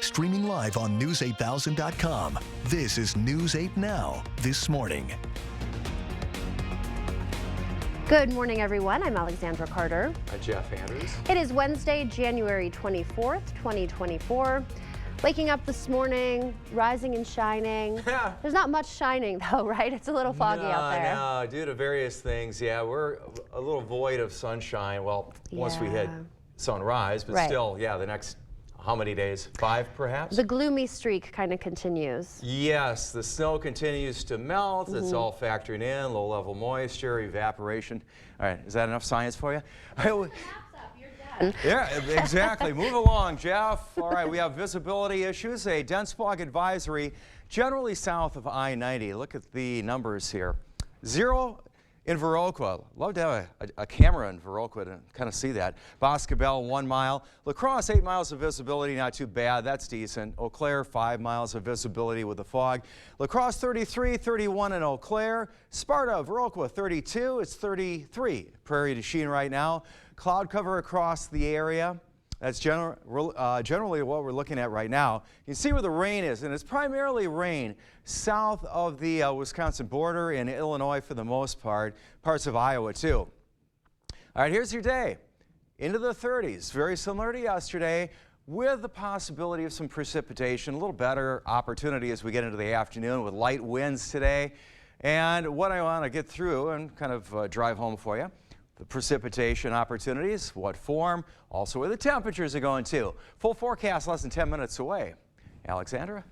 Streaming live on News8000.com. This is News 8 Now, This Morning. Good morning, everyone. I'm Alexandra Carter. Hi, Jeff Andrews. It is Wednesday, January 24th, 2024. Waking up this morning, rising and shining. There's not much shining, though, right? It's a little foggy out there. No, due to various things, yeah, we're a little void of sunshine. Well, once we hit sunrise, but still, yeah, the next, how many days? 5, perhaps? The gloomy streak kind of continues. Yes, the snow continues to melt. It's all factoring in, low-level moisture, evaporation. All right, is that enough science for you? Yeah, exactly. Move along, Jeff. All right, we have visibility issues, a dense fog advisory generally south of I-90. Look at the numbers here. 0 in Viroqua. Love to have a camera in Viroqua to kind of see that. Boscobel, 1 mile. La Crosse, 8 miles of visibility, not too bad. That's decent. Eau Claire, 5 miles of visibility with the fog. La Crosse, 33, 31 in Eau Claire. Sparta, Viroqua, 32. It's 33. Prairie du Chien right now. Cloud cover across the area. That's generally what we're looking at right now. You can see where the rain is, and it's primarily rain south of the Wisconsin border in Illinois for the most part, parts of Iowa too. All right, here's your day. Into the 30s, very similar to yesterday, with the possibility of some precipitation, a little better opportunity as we get into the afternoon with light winds today. And what I want to get through and kind of drive home for you, the precipitation opportunities, what form, also where the temperatures are going to. Full forecast less than 10 minutes away. Alexandra?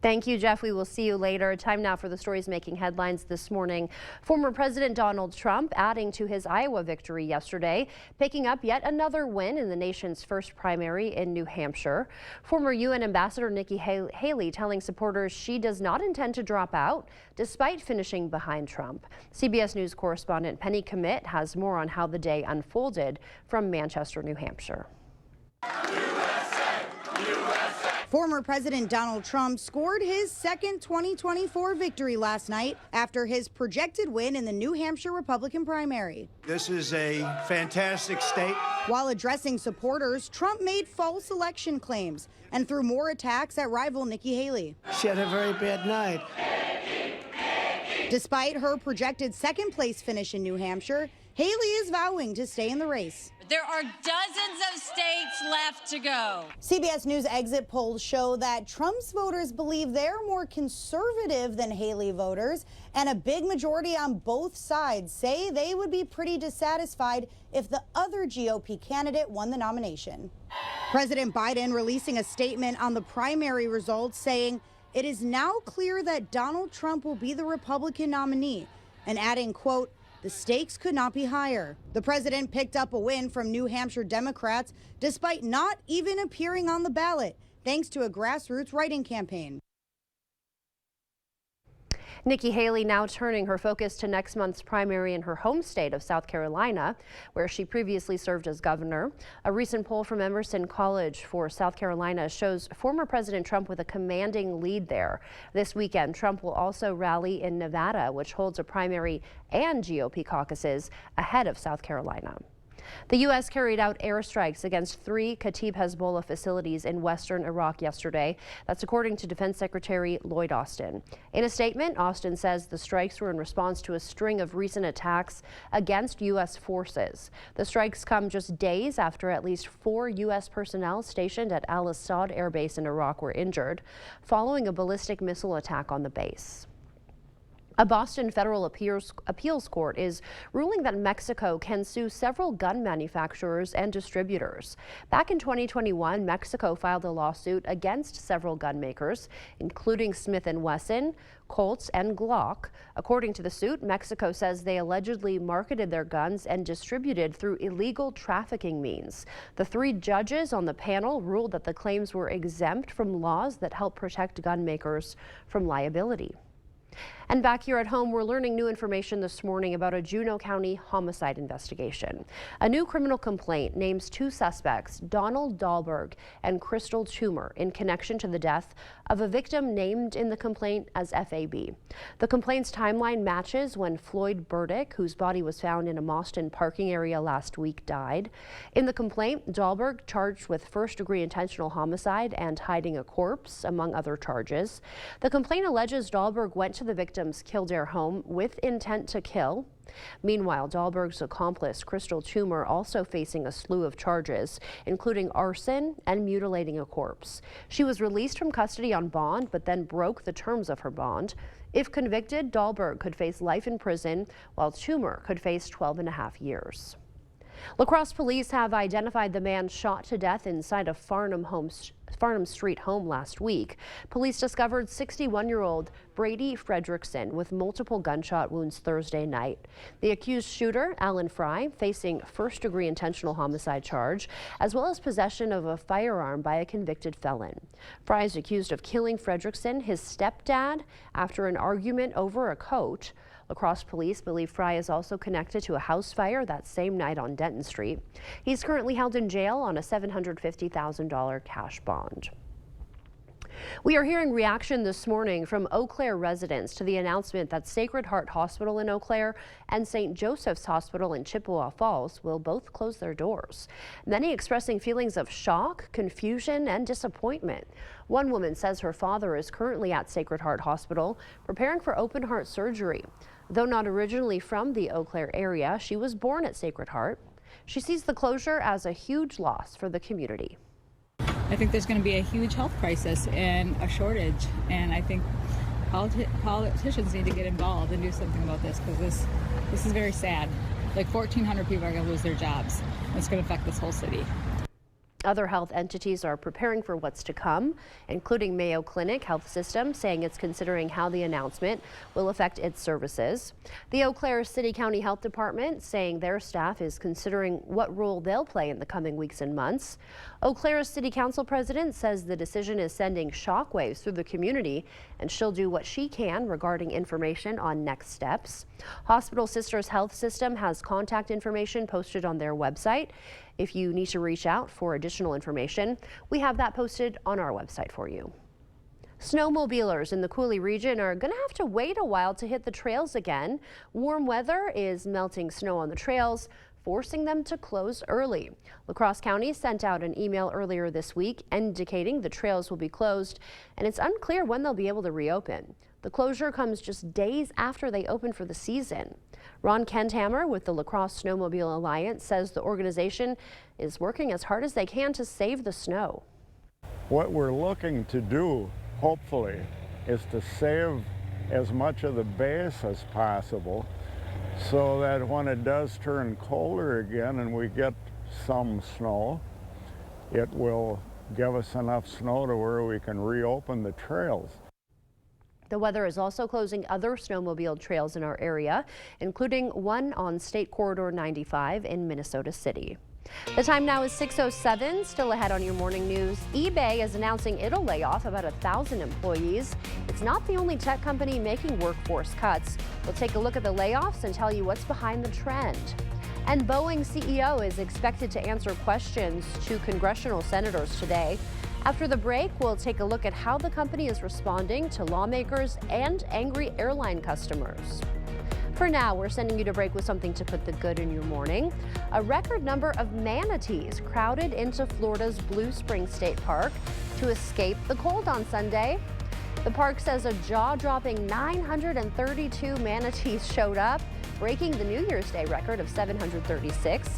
Thank you, Jeff. We will see you later. Time now for the stories making headlines this morning. Former President Donald Trump adding to his Iowa victory yesterday, picking up yet another win in the nation's first primary in New Hampshire. Former UN Ambassador Nikki Haley telling supporters she does not intend to drop out despite finishing behind Trump. CBS News correspondent Penny Commit has more on how the day unfolded from Manchester, New Hampshire. Former President Donald Trump scored his second 2024 victory last night after his projected win in the New Hampshire Republican primary. This is a fantastic state. While addressing supporters, Trump made false election claims and threw more attacks at rival Nikki Haley. She had a very bad night. Despite her projected second place finish in New Hampshire, Haley is vowing to stay in the race. There are dozens of states left to go. CBS News exit polls show that Trump's voters believe they're more conservative than Haley voters, and a big majority on both sides say they would be pretty dissatisfied if the other GOP candidate won the nomination. President Biden releasing a statement on the primary results saying it is now clear that Donald Trump will be the Republican nominee, and adding, quote, "The stakes could not be higher." The president picked up a win from New Hampshire Democrats despite not even appearing on the ballot, thanks to a grassroots writing campaign. Nikki Haley now turning her focus to next month's primary in her home state of South Carolina, where she previously served as governor. A recent poll from Emerson College for South Carolina shows former President Trump with a commanding lead there. This weekend, Trump will also rally in Nevada, which holds a primary and GOP caucuses ahead of South Carolina. The U.S. carried out airstrikes against 3 Kataib Hezbollah facilities in western Iraq yesterday. That's according to Defense Secretary Lloyd Austin. In a statement, Austin says the strikes were in response to a string of recent attacks against U.S. forces. The strikes come just days after at least 4 U.S. personnel stationed at Al Assad Air Base in Iraq were injured following a ballistic missile attack on the base. A Boston federal appeals court is ruling that Mexico can sue several gun manufacturers and distributors. Back in 2021, Mexico filed a lawsuit against several gun makers, including Smith & Wesson, Colts, and Glock. According to the suit, Mexico says they allegedly marketed their guns and distributed through illegal trafficking means. The 3 judges on the panel ruled that the claims were exempt from laws that help protect gun makers from liability. And back here at home, we're learning new information this morning about a Juneau County homicide investigation. A new criminal complaint names two suspects, Donald Dahlberg and Crystal Toomer, in connection to the death of a victim named in the complaint as FAB. The complaint's timeline matches when Floyd Burdick, whose body was found in a Mauston parking area last week, died. In the complaint, Dahlberg charged with first-degree intentional homicide and hiding a corpse, among other charges. The complaint alleges Dahlberg went to the victim's Kildare home with intent to kill. Meanwhile, Dahlberg's accomplice, Crystal Toomer, also facing a slew of charges, including arson and mutilating a corpse. She was released from custody on bond, but then broke the terms of her bond. If convicted, Dahlberg could face life in prison, while Toomer could face 12.5 years. La Crosse police have identified the man shot to death inside a Farnham Street home last week. Police discovered 61-year-old Brady Fredrickson with multiple gunshot wounds Thursday night. The accused shooter, Alan Fry, facing first-degree intentional homicide charge, as well as possession of a firearm by a convicted felon. Fry is accused of killing Fredrickson, his stepdad, after an argument over a coat. La Crosse police believe Fry is also connected to a house fire that same night on Denton Street. He's currently held in jail on a $750,000 cash bond. We are hearing reaction this morning from Eau Claire residents to the announcement that Sacred Heart Hospital in Eau Claire and St. Joseph's Hospital in Chippewa Falls will both close their doors. Many expressing feelings of shock, confusion, and disappointment. One woman says her father is currently at Sacred Heart Hospital preparing for open heart surgery. Though not originally from the Eau Claire area, she was born at Sacred Heart. She sees the closure as a huge loss for the community. I think there's going to be a huge health crisis and a shortage, and I think politicians need to get involved and do something about this, because this is very sad. Like 1,400 people are going to lose their jobs. It's going to affect this whole city. Other health entities are preparing for what's to come, including Mayo Clinic Health System, saying it's considering how the announcement will affect its services. The Eau Claire City County Health Department saying their staff is considering what role they'll play in the coming weeks and months. Eau Claire City Council President says the decision is sending shockwaves through the community, and she'll do what she can regarding information on next steps. Hospital Sisters Health System has contact information posted on their website. If you need to reach out for additional information, we have that posted on our website for you. Snowmobilers in the Coulee region are going to have to wait a while to hit the trails again. Warm weather is melting snow on the trails, forcing them to close early. La Crosse County sent out an email earlier this week indicating the trails will be closed, and it's unclear when they'll be able to reopen. The closure comes just days after they open for the season. Ron Kenthammer with the La Crosse Snowmobile Alliance says the organization is working as hard as they can to save the snow. What we're looking to do, hopefully, is to save as much of the base as possible, so that when it does turn colder again and we get some snow, it will give us enough snow to where we can reopen the trails. The weather is also closing other snowmobile trails in our area, including one on State Corridor 95 in Minnesota City. The time now is 6:07. Still ahead on your morning news, eBay is announcing it'll lay off about 1,000 employees. It's not the only tech company making workforce cuts. We'll take a look at the layoffs and tell you what's behind the trend. And Boeing CEO is expected to answer questions to congressional senators today. After the break, we'll take a look at how the company is responding to lawmakers and angry airline customers. For now, we're sending you to break with something to put the good in your morning. A record number of manatees crowded into Florida's Blue Springs State Park to escape the cold on Sunday. The park says a jaw-dropping 932 manatees showed up, breaking the New Year's Day record of 736.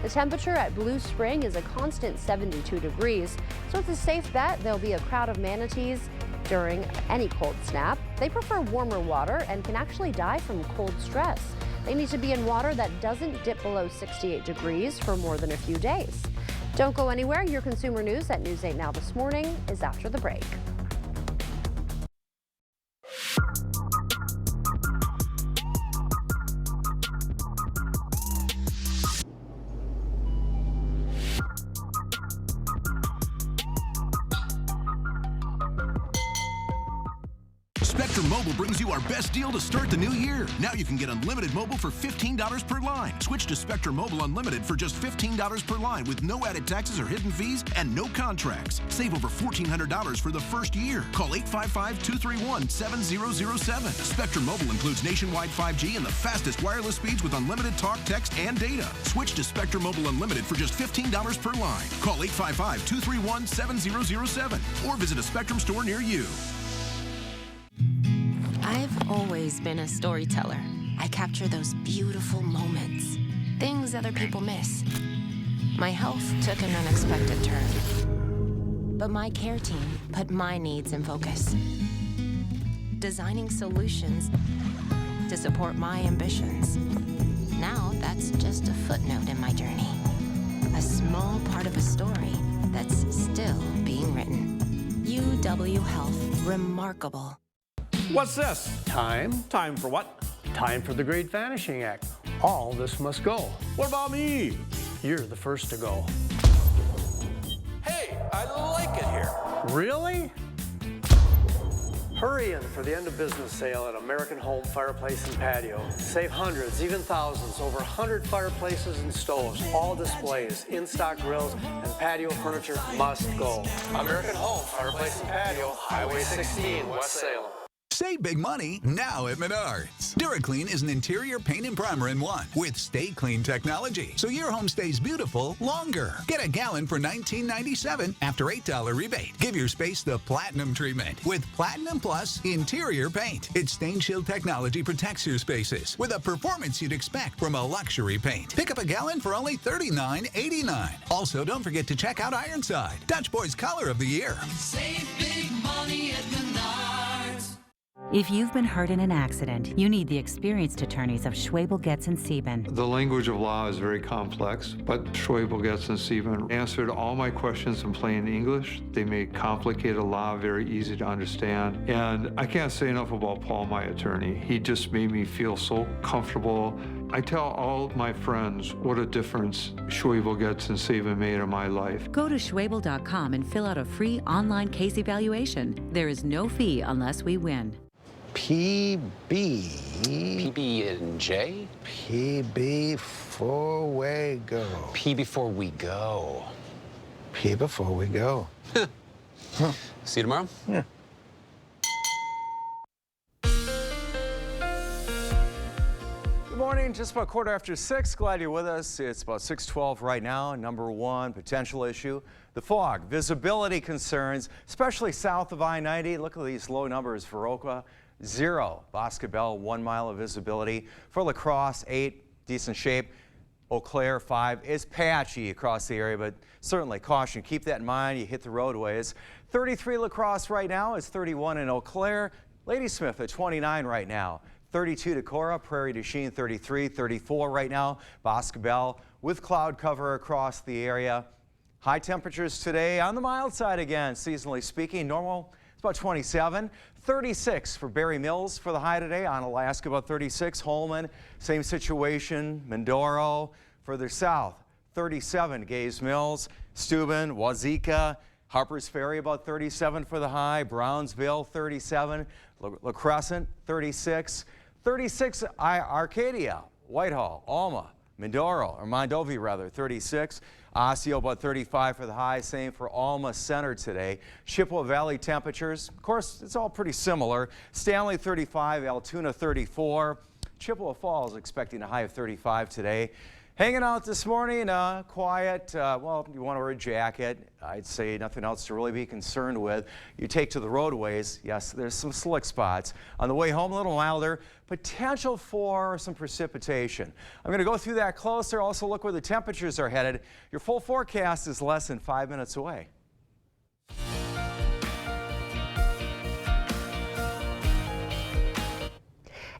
The temperature at Blue Spring is a constant 72 degrees, so it's a safe bet there'll be a crowd of manatees during any cold snap. They prefer warmer water and can actually die from cold stress. They need to be in water that doesn't dip below 68 degrees for more than a few days. Don't go anywhere. Your consumer news at News 8 Now this morning is after the break. Spectrum Mobile brings you our best deal to start the new year. Now you can get unlimited mobile for $15 per line. Switch to Spectrum Mobile Unlimited for just $15 per line with no added taxes or hidden fees and no contracts. Save over $1,400 for the first year. Call 855-231-7007. Spectrum Mobile includes nationwide 5G and the fastest wireless speeds with unlimited talk, text, and data. Switch to Spectrum Mobile Unlimited for just $15 per line. Call 855-231-7007 or visit a Spectrum store near you. I've always been a storyteller. I capture those beautiful moments, things other people miss. My health took an unexpected turn, but my care team put my needs in focus, designing solutions to support my ambitions. Now that's just a footnote in my journey, a small part of a story that's still being written. UW Health, remarkable. What's this? Time. Time for what? Time for the Great Vanishing Act. All this must go. What about me? You're the first to go. Hey, I like it here. Really? Hurry in for the end of business sale at American Home Fireplace and Patio. Save hundreds, even thousands, over 100 fireplaces and stoves, all displays, in-stock grills, and patio furniture must go. American Home Fireplace and Patio, Highway 16, West Salem. Save big money now at Menards. DuraClean is an interior paint and primer in one with Stay Clean technology, so your home stays beautiful longer. Get a gallon for $19.97 after $8 rebate. Give your space the Platinum treatment with Platinum Plus interior paint. Its stain shield technology protects your spaces with a performance you'd expect from a luxury paint. Pick up a gallon for only $39.89. Also, don't forget to check out Ironside, Dutch Boy's Color of the Year. Save big money at Menards. If you've been hurt in an accident, you need the experienced attorneys of Schwebel, Getz & Sieben. The language of law is very complex, but Schwebel, Getz & Sieben answered all my questions in plain English. They make complicated law very easy to understand. And I can't say enough about Paul, my attorney. He just made me feel so comfortable. I tell all my friends what a difference Schwebel, Getz & Sieben made in my life. Go to Schwebel.com and fill out a free online case evaluation. There is no fee unless we win. PB&J? PB before we go. P before we go. P before we go. See you tomorrow? Yeah. Good morning, just about 6:15. Glad you're with us. It's about 6:12 right now. Number one potential issue, the fog. Visibility concerns, especially south of I-90. Look at these low numbers for Viroqua. 0. Boscobel, 1 mile of visibility. For La Crosse, 8, decent shape. Eau Claire, 5. It's patchy across the area, but certainly caution. Keep that in mind. You hit the roadways. 33 La Crosse right now. It's 31 in Eau Claire. Ladysmith at 29 right now. 32 Decorah, Prairie du Chien 33, 34 right now. Boscobel with cloud cover across the area. High temperatures today on the mild side again, seasonally speaking. Normal, it's about 27. 36 for Berry Mills for the high today. On Alaska, about 36. Holman, same situation. Mindoro, further south, 37. Gaze Mills, Steuben, Wazeeka, Harpers Ferry, about 37 for the high. Brownsville, 37. La Crescent, 36. 36, Arcadia, Whitehall, Alma, Mindoro, or Mondovi rather, 36. Osseo about 35 for the high, same for Alma Center today. Chippewa Valley temperatures, of course, it's all pretty similar. Stanley 35, Altoona 34. Chippewa Falls expecting a high of 35 today. Hanging out this morning, quiet. Well, you want to wear a jacket. I'd say nothing else to really be concerned with. You take to the roadways. Yes, there's some slick spots. On the way home, a little milder. Potential for some precipitation. I'm going to go through that closer. Also look where the temperatures are headed. Your full forecast is less than 5 minutes away.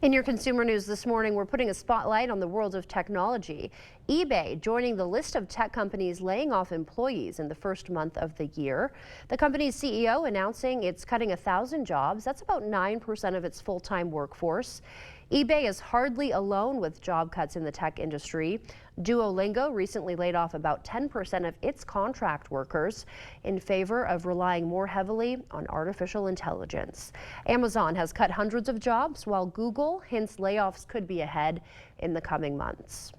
In your consumer news this morning, we're putting a spotlight on the world of technology. eBay joining the list of tech companies laying off employees in the first month of the year. The company's CEO announcing it's cutting 1,000 jobs. That's about 9% of its full-time workforce. eBay is hardly alone with job cuts in the tech industry. Duolingo recently laid off about 10% of its contract workers in favor of relying more heavily on artificial intelligence. Amazon has cut hundreds of jobs, while Google hints layoffs could be ahead in the coming months.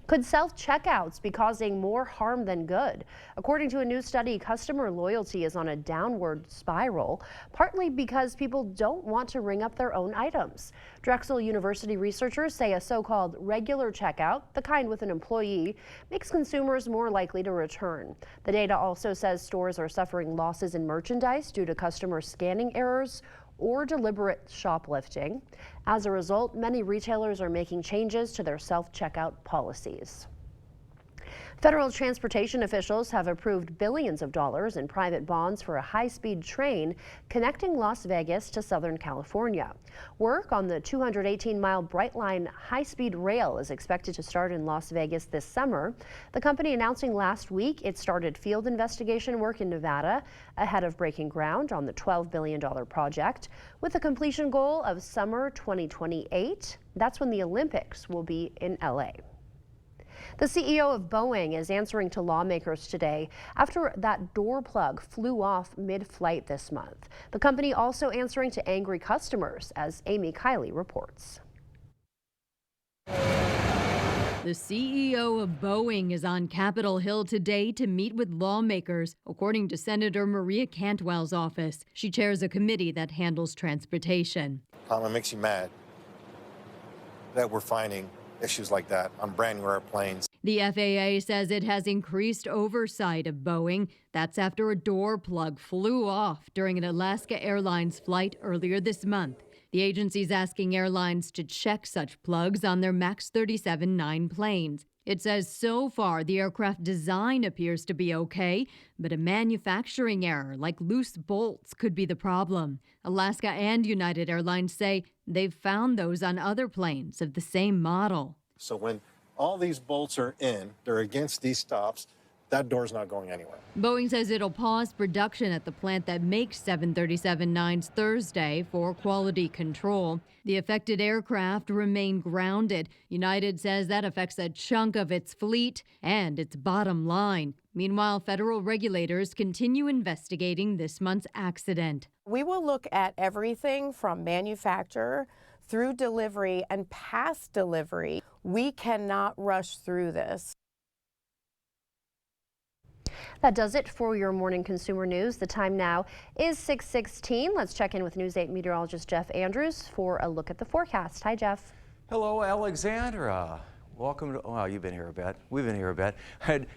Could self-checkouts be causing more harm than good? According to a new study, customer loyalty is on a downward spiral, partly because people don't want to ring up their own items. Drexel University researchers say a so-called regular checkout, the kind with an employee, makes consumers more likely to return. The data also says stores are suffering losses in merchandise due to customer scanning errors or deliberate shoplifting. As a result, many retailers are making changes to their self-checkout policies. Federal transportation officials have approved billions of dollars in private bonds for a high-speed train connecting Las Vegas to Southern California. Work on the 218-mile Brightline high-speed rail is expected to start in Las Vegas this summer. The company announcing last week it started field investigation work in Nevada ahead of breaking ground on the $12 billion project, with a completion goal of summer 2028. That's when the Olympics will be in LA. The CEO of Boeing is answering to lawmakers today after that door plug flew off mid-flight this month. The company also answering to angry customers, as Amy Kiley reports. The CEO of Boeing is on Capitol Hill today to meet with lawmakers, according to Senator Maria Cantwell's office. She chairs a committee that handles transportation. It makes you mad that we're finding issues like that on brand new airplanes. The FAA says it has increased oversight of Boeing. That's after a door plug flew off during an Alaska Airlines flight earlier this month. The agency's asking airlines to check such plugs on their MAX 37-9 planes. It says so far the aircraft design appears to be okay, but a manufacturing error like loose bolts could be the problem. Alaska and United Airlines say they've found those on other planes of the same model. So when all these bolts are in, they're against these stops, that door's not going anywhere. Boeing says it'll pause production at the plant that makes 737-9s Thursday for quality control. The affected aircraft remain grounded. United says that affects a chunk of its fleet and its bottom line. Meanwhile, federal regulators continue investigating this month's accident. We will look at everything from manufacturer through delivery and past delivery. We cannot rush through this. That does it for your morning consumer news. The time now is 6:16. Let's check in with News 8 meteorologist Jeff Andrews for a look at the forecast. Hi, Jeff. Hello, Alexandra. Welcome to, well, you've been here a bit. We've been here a bit.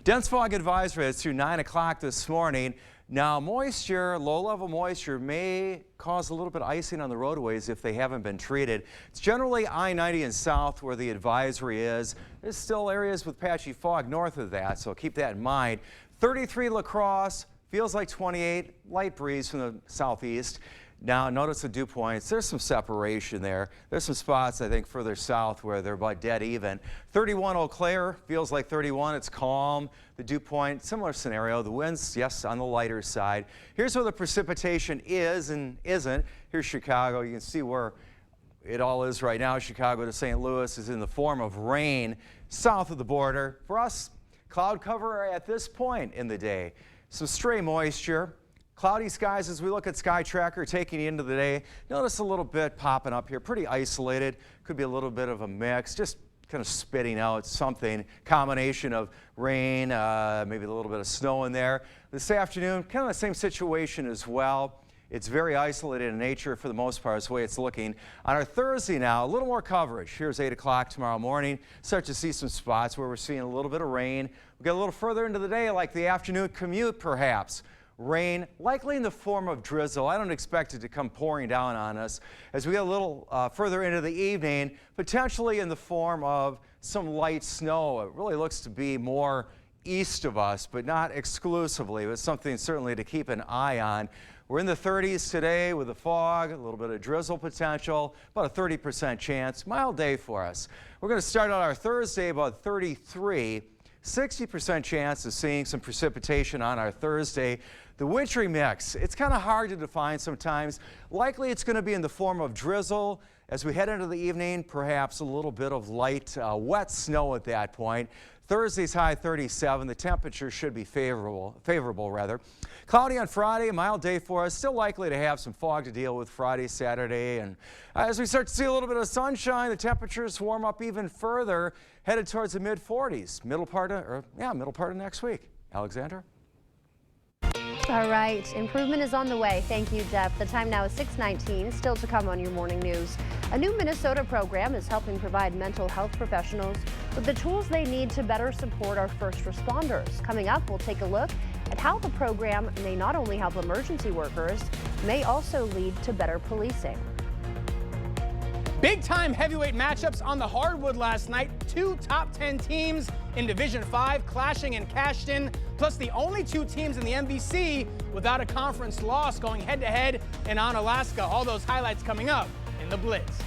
Dense fog advisory is through 9 o'clock this morning. Now, moisture, low-level moisture may cause a little bit of icing on the roadways if they haven't been treated. It's generally I-90 and south where the advisory is. There's still areas with patchy fog north of that, so keep that in mind. 33 La Crosse, feels like 28, light breeze from the southeast. Now, notice the dew points. There's some separation there. There's some spots, I think, further south where they're about dead even. 31 Eau Claire, feels like 31. It's calm. The dew point, similar scenario. The winds, yes, on the lighter side. Here's where the precipitation is and isn't. Here's Chicago. You can see where it all is right now. Chicago to St. Louis is in the form of rain south of the border. For us, cloud cover at this point in the day. Some stray moisture. Cloudy skies as we look at Sky Tracker taking you into the day. Notice a little bit popping up here, pretty isolated. Could be a little bit of a mix, just kind of spitting out something, combination of rain, maybe a little bit of snow in there. This afternoon, kind of the same situation as well. It's very isolated in nature for the most part, is the way it's looking. On our Thursday now, a little more coverage. Here's 8 o'clock tomorrow morning. Start to see some spots where we're seeing a little bit of rain. We get a little further into the day, like the afternoon commute perhaps. Rain, likely in the form of drizzle. I don't expect it to come pouring down on us. As we get a little further into the evening, potentially in the form of some light snow. It really looks to be more east of us, but not exclusively. But something certainly to keep an eye on. We're in the 30s today with the fog, a little bit of drizzle potential, about a 30% chance. Mild day for us. We're going to start out our Thursday about 33. 60% chance of seeing some precipitation on our Thursday. The wintry mix, it's kind of hard to define sometimes. Likely it's going to be in the form of drizzle As we head into the evening, perhaps a little bit of light, wet snow at that point. Thursday's high 37. The temperature should be favorable. Cloudy on Friday, a mild day for us. Still likely to have some fog to deal with Friday, Saturday. And as we start to see a little bit of sunshine, the temperatures warm up even further, headed towards the mid-40s. Middle part of next week. Alexandra? All right, improvement is on the way. Thank you, Jeff. The time now is 6:19. Still to come on your morning news. A new Minnesota program is helping provide mental health professionals with the tools they need to better support our first responders. Coming up, we'll take a look at how the program may not only help emergency workers, may also lead to better policing. Big-time heavyweight matchups on the hardwood last night. Two top 10 teams in Division 5 clashing in Cashton, plus the only two teams in the MVC without a conference loss going head-to-head in Onalaska. All those highlights coming up in the Blitz.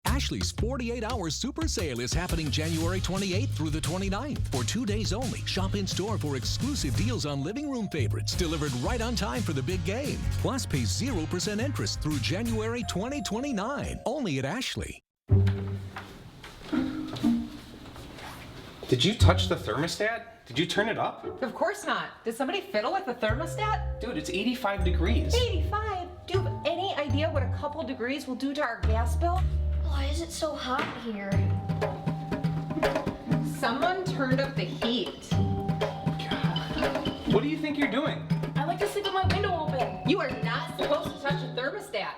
Ashley's 48-hour super sale is happening January 28th through the 29th. For 2 days only, shop in store for exclusive deals on living room favorites delivered right on time for the big game. Plus, pay 0% interest through January 2029. Only at Ashley. Did you touch the thermostat? Did you turn it up? Of course not. Did somebody fiddle with the thermostat? Dude, it's 85 degrees. 85? Do you have any idea what a couple degrees will do to our gas bill? Why is it so hot here? Someone turned up the heat. God. What do you think you're doing? I like to sleep with my window open. You are not supposed to touch the thermostat.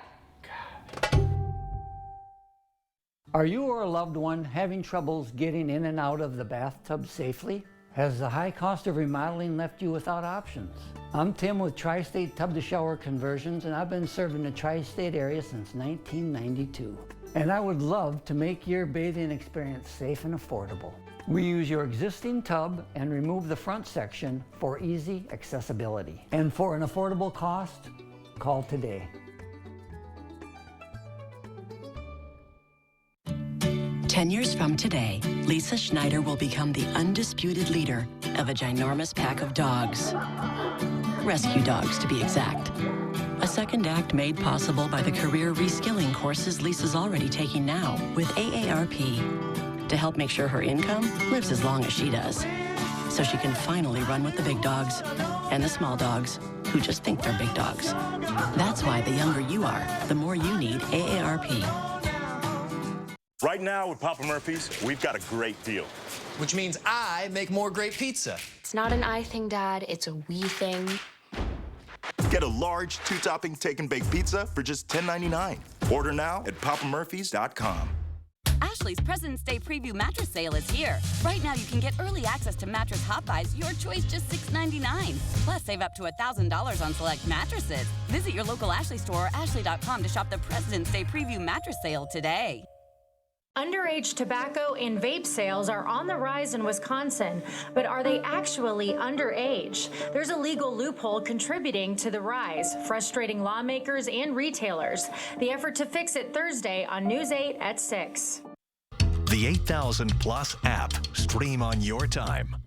Are you or a loved one having troubles getting in and out of the bathtub safely? Has the high cost of remodeling left you without options? I'm Tim with Tri-State Tub to Shower Conversions, and I've been serving the Tri-State area since 1992. And I would love to make your bathing experience safe and affordable. We use your existing tub and remove the front section for easy accessibility. And for an affordable cost, call today. 10 years from today, Lisa Schneider will become the undisputed leader of a ginormous pack of dogs. Rescue dogs, to be exact. A second act made possible by the career reskilling courses Lisa's already taking now with AARP to help make sure her income lives as long as she does, so she can finally run with the big dogs and the small dogs who just think they're big dogs. That's why the younger you are, the more you need AARP. Right now with Papa Murphy's, we've got a great deal. Which means I make more great pizza. It's not an I thing, Dad. It's a we thing. Get a large 2-topping take and bake pizza for just $10.99. Order now at papamurphys.com. Ashley's President's Day Preview Mattress Sale is here. Right now, you can get early access to Mattress Hot Buys, your choice, just $6.99. Plus, save up to $1,000 on select mattresses. Visit your local Ashley store or ashley.com to shop the President's Day Preview Mattress Sale today. Underage tobacco and vape sales are on the rise in Wisconsin, but are they actually underage? There's a legal loophole contributing to the rise, frustrating lawmakers and retailers. The effort to fix it Thursday on News 8 at 6. The 8000 Plus app. Stream on your time.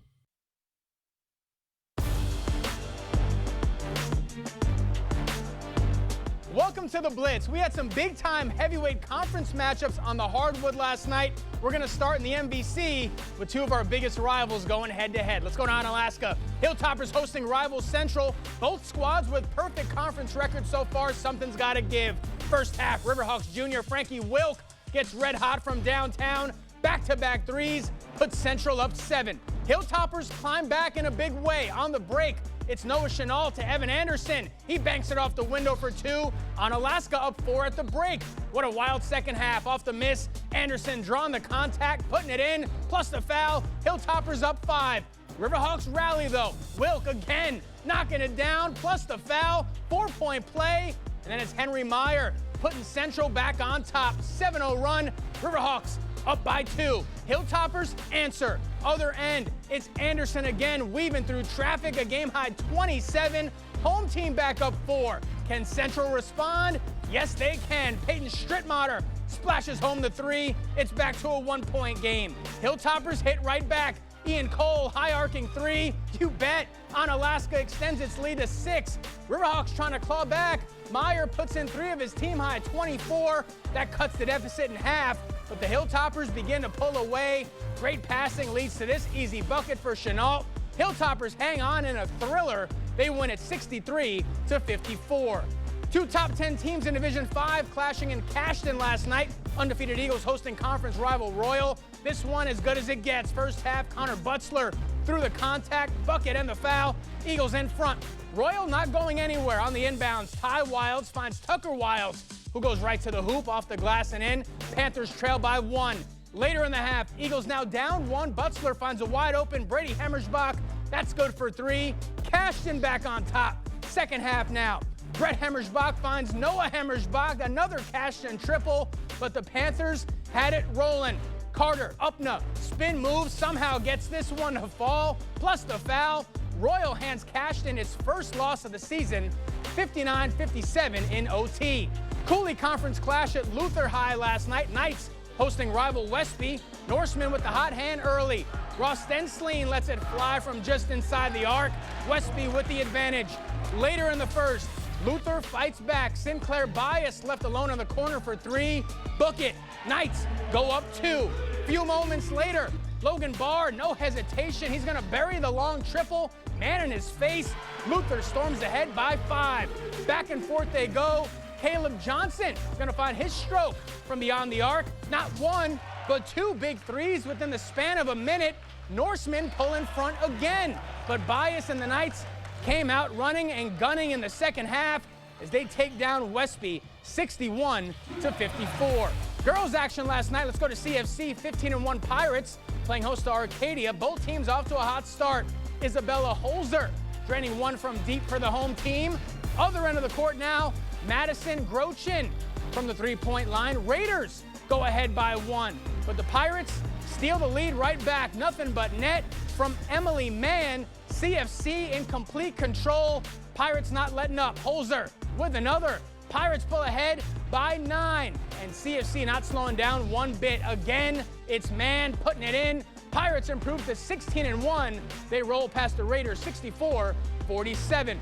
Welcome to the Blitz. We had some big-time heavyweight conference matchups on the hardwood last night. We're going to start in the MVC with two of our biggest rivals going head-to-head. Let's go to Onalaska. Hilltoppers hosting rival Central. Both squads with perfect conference records so far. Something's got to give. First half, Riverhawks junior Frankie Wilk gets red hot from downtown. Back-to-back threes puts Central up 7. Hilltoppers climb back in a big way. On the break, it's Noah Chenal to Evan Anderson. He banks it off the window for 2. Onalaska up 4 at the break. What a wild second half. Off the miss, Anderson drawing the contact, putting it in, plus the foul. Hilltoppers up 5. Riverhawks rally though. Wilk again, knocking it down, plus the foul. 4-point play, and then it's Henry Meyer putting Central back on top. 7-0 run. Riverhawks up by 2. Hilltoppers answer. Other end, it's Anderson again, weaving through traffic, a game-high 27. Home team back up 4. Can Central respond? Yes, they can. Peyton Strittmatter splashes home the 3. It's back to a 1-point game. Hilltoppers hit right back. Ian Cole, high arcing three. You bet. Onalaska extends its lead to 6. Riverhawks trying to claw back. Meyer puts in 3 of his team high 24. That cuts the deficit in half, but the Hilltoppers begin to pull away. Great passing leads to this easy bucket for Chenault. Hilltoppers hang on in a thriller. They win at 63-54. 2 top 10 teams in Division 5 clashing in Cashton last night. Undefeated Eagles hosting conference rival Royal. This one as good as it gets. First half, Connor Butzler through the contact, bucket and the foul. Eagles in front. Royal not going anywhere on the inbounds. Ty Wilds finds Tucker Wilds, who goes right to the hoop, off the glass and in. Panthers trail by 1. Later in the half, Eagles now down 1. Butzler finds a wide open Brady Hemmersbach. That's good for 3. Cashton back on top. Second half now. Brett Hemmersbach finds Noah Hemmersbach, another Cashton triple, but the Panthers had it rolling. Carter, Upna, spin move, somehow gets this one to fall, plus the foul. Royal hands Cashton its first loss of the season, 59-57 in OT. Cooley Conference clash at Luther High last night. Knights hosting rival Westby. Norseman with the hot hand early. Ross Stensleen lets it fly from just inside the arc. Westby with the advantage. Later in the first, Luther fights back. Sinclair Bias left alone in the corner for 3. Book it. Knights go up 2. Few moments later, Logan Barr, no hesitation. He's going to bury the long triple. Man in his face. Luther storms ahead by 5. Back and forth they go. Caleb Johnson is going to find his stroke from beyond the arc. Not 1, but 2 big threes within the span of a minute. Norsemen pull in front again, but Bias and the Knights came out running and gunning in the second half as they take down Westby 61-54. Girls action last night. Let's go to CFC. 15-1 Pirates playing host to Arcadia. Both teams off to a hot start. Isabella Holzer draining one from deep for the home team. Other end of the court now, Madison Grochin from the three-point line. Raiders go ahead by 1, but the Pirates steal the lead right back. Nothing but net from Emily Mann. CFC in complete control. Pirates not letting up. Holzer with another. Pirates pull ahead by 9, and CFC not slowing down one bit. Again, it's Mann putting it in. Pirates improve to 16-1. They roll past the Raiders 64-47.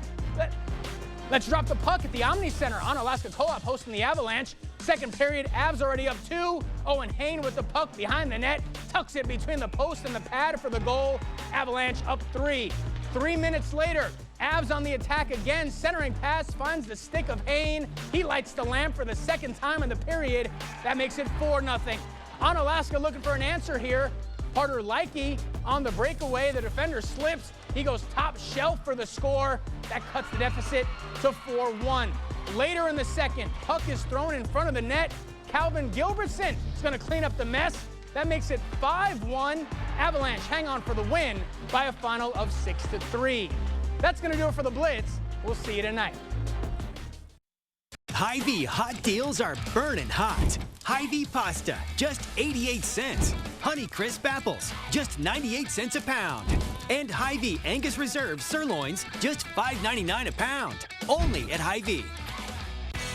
Let's drop the puck at the Omni Center. Onalaska Co-op hosting the Avalanche. Second period, Avs already up 2. Owen Hain with the puck behind the net. Tucks it between the post and the pad for the goal. Avalanche up 3. 3 minutes later, Avs on the attack again. Centering pass finds the stick of Hain. He lights the lamp for the second time in the period. That makes it 4-0. Onalaska looking for an answer here. Carter Likey on the breakaway. The defender slips. He goes top shelf for the score. That cuts the deficit to 4-1. Later in the second, puck is thrown in front of the net. Calvin Gilbertson is going to clean up the mess. That makes it 5-1. Avalanche hang on for the win by a final of 6-3. That's going to do it for the Blitz. We'll see you tonight. Hy-Vee hot deals are burning hot. Hy-Vee pasta, just 88 cents. Honeycrisp apples, just 98 cents a pound. And Hy-Vee Angus Reserve sirloins, just $5.99 a pound. Only at Hy-Vee.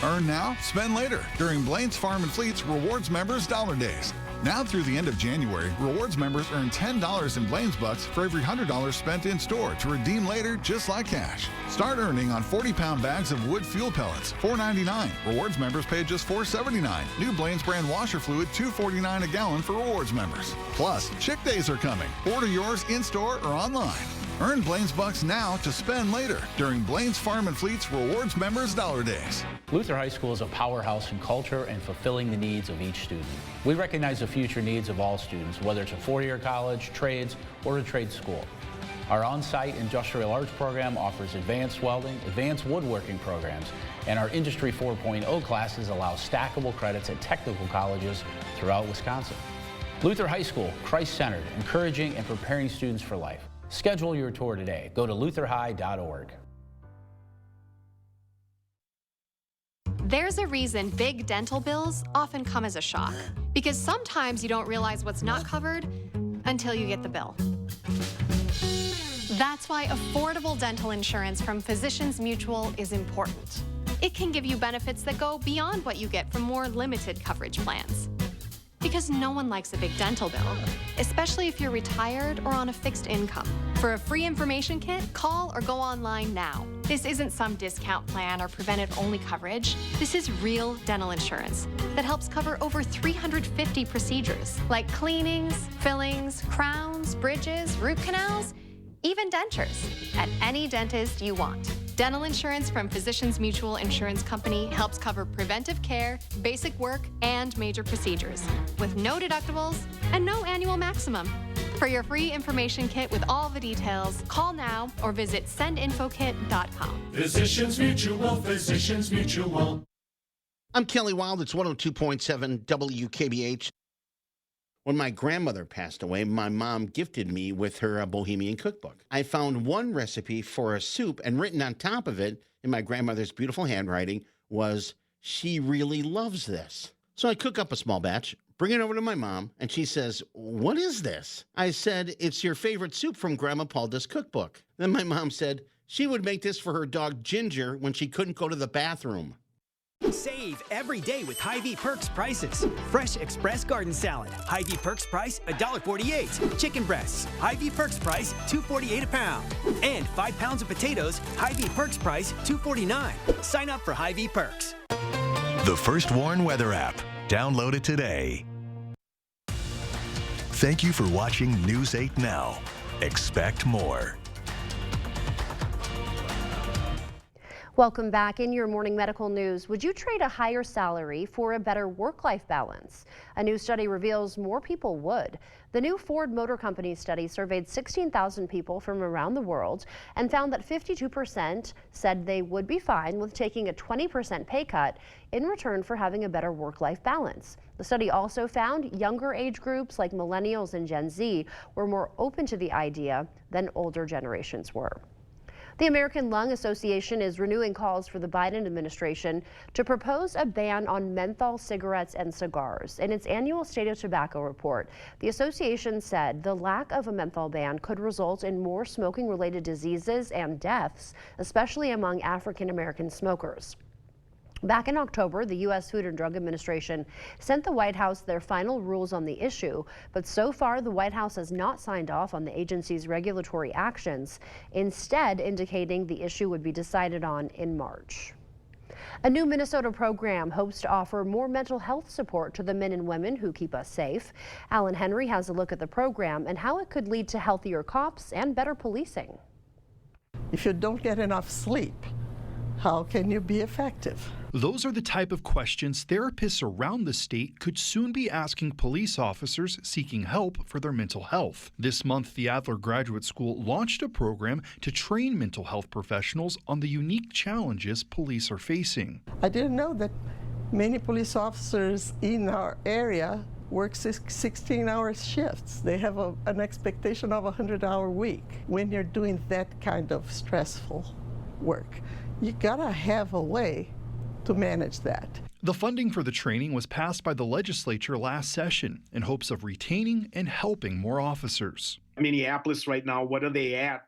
Earn now, spend later during Blaine's Farm and Fleet's Rewards Members Dollar Days. Now through the end of January, Rewards members earn $10 in Blaine's Bucks for every $100 spent in store to redeem later just like cash. Start earning on 40-pound bags of wood fuel pellets, $4.99. Rewards members pay just $4.79. New Blaine's brand washer fluid, $2.49 a gallon for Rewards members. Plus, Chick Days are coming. Order yours in-store or online. Earn Blaine's Bucks now to spend later during Blaine's Farm and Fleet's Rewards Members Dollar Days. Luther High School is a powerhouse in culture and fulfilling the needs of each student. We recognize the future needs of all students, whether it's a four-year college, trades, or a trade school. Our on-site industrial arts program offers advanced welding, advanced woodworking programs, and our Industry 4.0 classes allow stackable credits at technical colleges throughout Wisconsin. Luther High School, Christ-centered, encouraging and preparing students for life. Schedule your tour today. Go to lutherhigh.org. There's a reason big dental bills often come as a shock, because sometimes you don't realize what's not covered until you get the bill. That's why affordable dental insurance from Physicians Mutual is important. It can give you benefits that go beyond what you get from more limited coverage plans. Because no one likes a big dental bill, especially if you're retired or on a fixed income. For a free information kit, call or go online now. This isn't some discount plan or preventive-only coverage. This is real dental insurance that helps cover over 350 procedures, like cleanings, fillings, crowns, bridges, root canals, even dentures, at any dentist you want. Dental insurance from Physicians Mutual Insurance Company helps cover preventive care, basic work, and major procedures, with no deductibles and no annual maximum. For your free information kit with all the details, call now or visit sendinfokit.com. Physicians Mutual, Physicians Mutual. I'm Kelly Wild. It's 102.7 WKBH. When my grandmother passed away, my mom gifted me with her Bohemian cookbook. I found one recipe for a soup, and written on top of it, in my grandmother's beautiful handwriting, was, "She really loves this." So I cook up a small batch, bring it over to my mom, and she says, "What is this?" I said, "It's your favorite soup from Grandma Paulda's cookbook." Then my mom said she would make this for her dog Ginger when she couldn't go to the bathroom. Save every day with Hy-Vee Perks prices. Fresh Express Garden Salad, Hy-Vee Perks price $1.48. Chicken breasts, Hy-Vee Perks price $2.48 a pound. And 5 pounds of potatoes, Hy-Vee Perks price $2.49. Sign up for Hy-Vee Perks. The First Warn Weather app. Download it today. Thank you for watching News 8 Now. Expect more. Welcome back. In your morning medical news, would you trade a higher salary for a better work-life balance? A new study reveals more people would. The new Ford Motor Company study surveyed 16,000 people from around the world and found that 52% said they would be fine with taking a 20% pay cut in return for having a better work-life balance. The study also found younger age groups like millennials and Gen Z were more open to the idea than older generations were. The American Lung Association is renewing calls for the Biden administration to propose a ban on menthol cigarettes and cigars. In its annual State of Tobacco report, the association said the lack of a menthol ban could result in more smoking-related diseases and deaths, especially among African American smokers. Back in October, the U.S. Food and Drug Administration sent the White House their final rules on the issue, but so far the White House has not signed off on the agency's regulatory actions, instead indicating the issue would be decided on in March. A new Minnesota program hopes to offer more mental health support to the men and women who keep us safe. Alan Henry has a look at the program and how it could lead to healthier cops and better policing. If you don't get enough sleep, how can you be effective? Those are the type of questions therapists around the state could soon be asking police officers seeking help for their mental health. This month, the Adler Graduate School launched a program to train mental health professionals on the unique challenges police are facing. I didn't know that many police officers in our area work 16-hour shifts. They have an expectation of a 100-hour week. When you're doing that kind of stressful work, you gotta have a way to manage that. The funding for the training was passed by the legislature last session in hopes of retaining and helping more officers. Minneapolis right now, what are they at?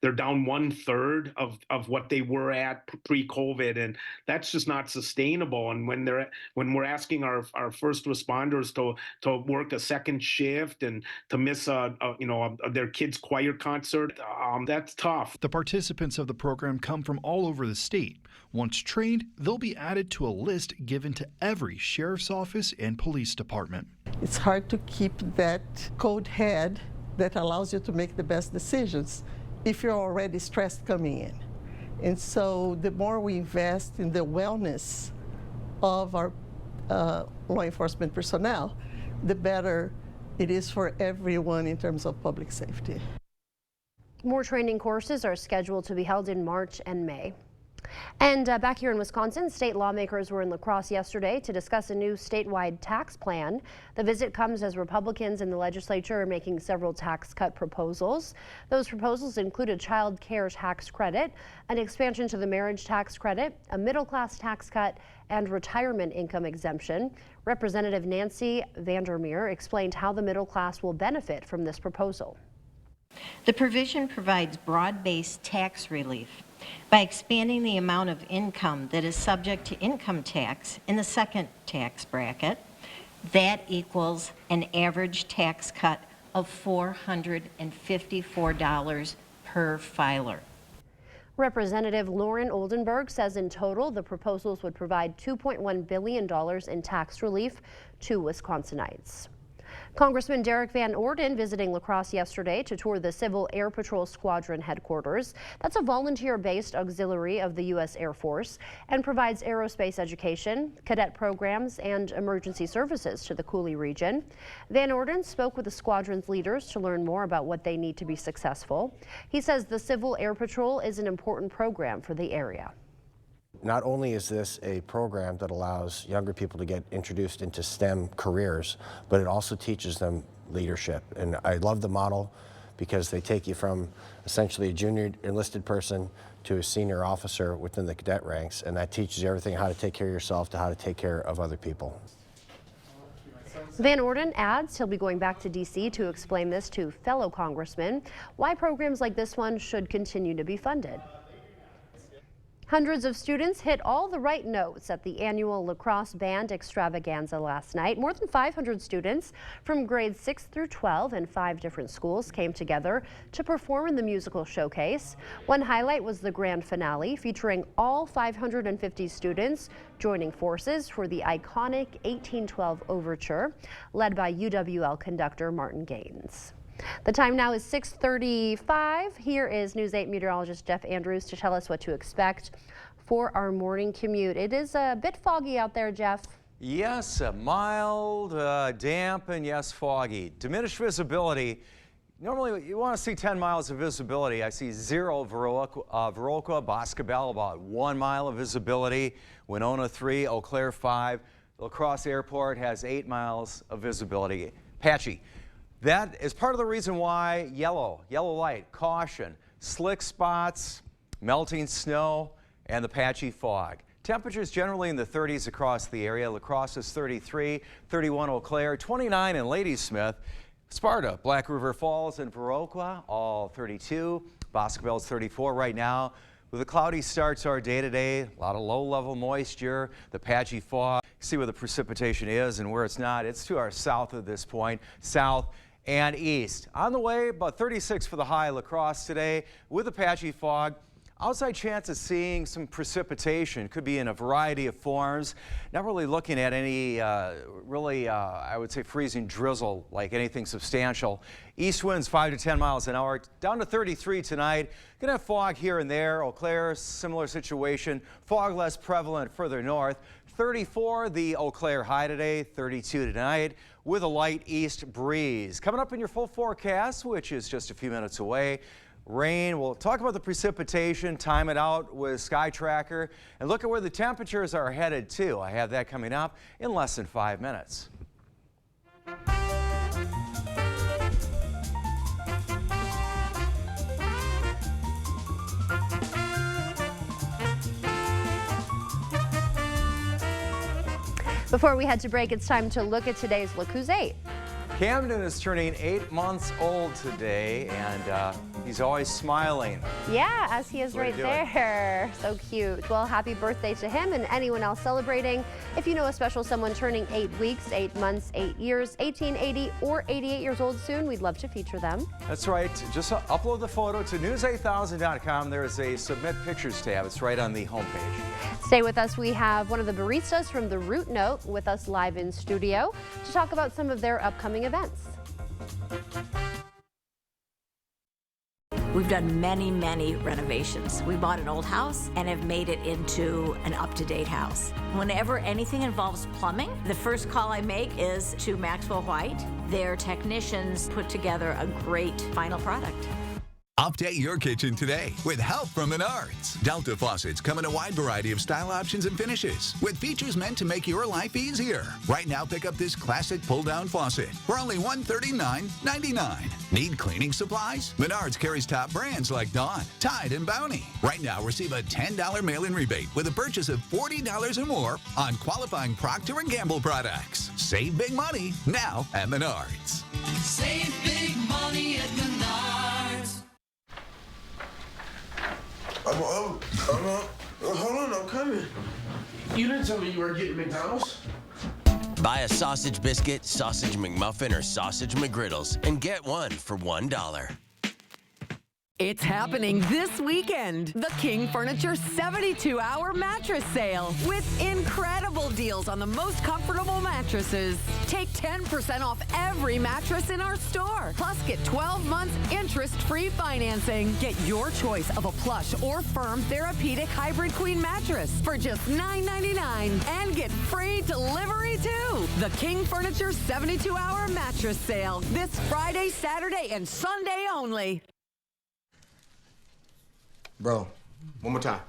They're down 1/3 of what they were at pre-COVID, and that's just not sustainable. And when we're asking our first responders to work a second shift and to miss their kids' choir concert, that's tough. The participants of the program come from all over the state. Once trained, they'll be added to a list given to every sheriff's office and police department. It's hard to keep that code head that allows you to make the best decisions if you're already stressed coming in. And so the more we invest in the wellness of our law enforcement personnel, the better it is for everyone in terms of public safety. More training courses are scheduled to be held in March and May. And back here in Wisconsin, state lawmakers were in La Crosse yesterday to discuss a new statewide tax plan. The visit comes as Republicans in the legislature are making several tax cut proposals. Those proposals include a child care tax credit, an expansion to the marriage tax credit, a middle-class tax cut, and retirement income exemption. Representative Nancy Vandermeer explained how the middle class will benefit from this proposal. The provision provides broad-based tax relief by expanding the amount of income that is subject to income tax in the second tax bracket, That equals an average tax cut of $454 per filer. Representative Lauren Oldenburg says in total the proposals would provide $2.1 billion in tax relief to Wisconsinites. Congressman Derek Van Orden visiting La Crosse yesterday to tour the Civil Air Patrol Squadron headquarters. That's a volunteer-based auxiliary of the U.S. Air Force and provides aerospace education, cadet programs, and emergency services to the Coulee region. Van Orden spoke with the squadron's leaders to learn more about what they need to be successful. He says the Civil Air Patrol is an important program for the area. Not only is this a program that allows younger people to get introduced into STEM careers, but it also teaches them leadership. And I love the model because they take you from essentially a junior enlisted person to a senior officer within the cadet ranks, and that teaches you everything, how to take care of yourself to how to take care of other people. Van Orden adds he'll be going back to D.C. to explain this to fellow congressmen, why programs like this one should continue to be funded. Hundreds of students hit all the right notes at the annual La Crosse Band Extravaganza last night. More than 500 students from grades 6 through 12 in 5 different schools came together to perform in the musical showcase. One highlight was the grand finale featuring all 550 students joining forces for the iconic 1812 Overture, led by UWL conductor Martin Gaines. The time now is 6:35. Here is News 8 meteorologist Jeff Andrews to tell us what to expect for our morning commute. It is a bit foggy out there, Jeff. Yes, mild, damp, and yes, foggy. Diminished visibility. Normally, you want to see 10 miles of visibility. I see 0 Viroqua, Boscobel, about 1 mile of visibility. Winona 3, Eau Claire 5. La Crosse Airport has 8 miles of visibility. Patchy. That is part of the reason why yellow light, caution, slick spots, melting snow, and the patchy fog. Temperatures generally in the 30s across the area. La Crosse is 33, 31 Eau Claire, 29 in Ladysmith. Sparta, Black River Falls, and Viroqua, all 32. Boscobel is 34 right now. With the cloudy starts our day today, a lot of low-level moisture, the patchy fog. See where the precipitation is and where it's not. It's to our south at this point, south and east. On the way, about 36 for the high. La Crosse today with a patchy fog. Outside chance of seeing some precipitation. Could be in a variety of forms. Not really looking at any I would say freezing drizzle like anything substantial. East winds 5 to 10 miles an hour. Down to 33 tonight. Gonna have fog here and there. Eau Claire, similar situation. Fog less prevalent further north. 34 the Eau Claire high today. 32 tonight with a light east breeze. Coming up in your full forecast, which is just a few minutes away. Rain. We'll talk about the precipitation, time it out with Sky Tracker, and look at where the temperatures are headed to. I have that coming up in less than 5 minutes. Before we head to break, it's time to look at today's Look Who's 8. Camden is turning 8 months old today, and he's always smiling. Yeah, as he is right there. So cute. Well, happy birthday to him and anyone else celebrating. If you know a special someone turning 8 weeks, 8 months, 8 years, 18, 80, or 88 years old soon, we'd love to feature them. That's right. Just upload the photo to news8000.com. There is a Submit Pictures tab. It's right on the homepage. Stay with us. We have one of the baristas from the Root Note with us live in studio to talk about some of their upcoming events. We've done many renovations. We bought an old house and have made it into an up-to-date house. Whenever anything involves plumbing, the first call I make is to Maxwell White. Their technicians put together a great final product. Update your kitchen today with help from Menards. Delta faucets come in a wide variety of style options and finishes with features meant to make your life easier. Right now, pick up this classic pull-down faucet for only $139.99. Need cleaning supplies? Menards carries top brands like Dawn, Tide, and Bounty. Right now, receive a $10 mail-in rebate with a purchase of $40 or more on qualifying Procter & Gamble products. Save big money now at Menards. Save big money at Menards. Hold on, I'm coming. You didn't tell me you were getting McDonald's? Buy a sausage biscuit, sausage McMuffin, or sausage McGriddles and get one for $1. It's happening this weekend. The King Furniture 72-hour mattress sale with incredible deals on the most comfortable mattresses. Take 10% off every mattress in our store. Plus, get 12 months interest-free financing. Get your choice of a plush or firm therapeutic hybrid queen mattress for just $9.99 and get free delivery too. The King Furniture 72-hour mattress sale this Friday, Saturday, and Sunday only. Bro, one more time.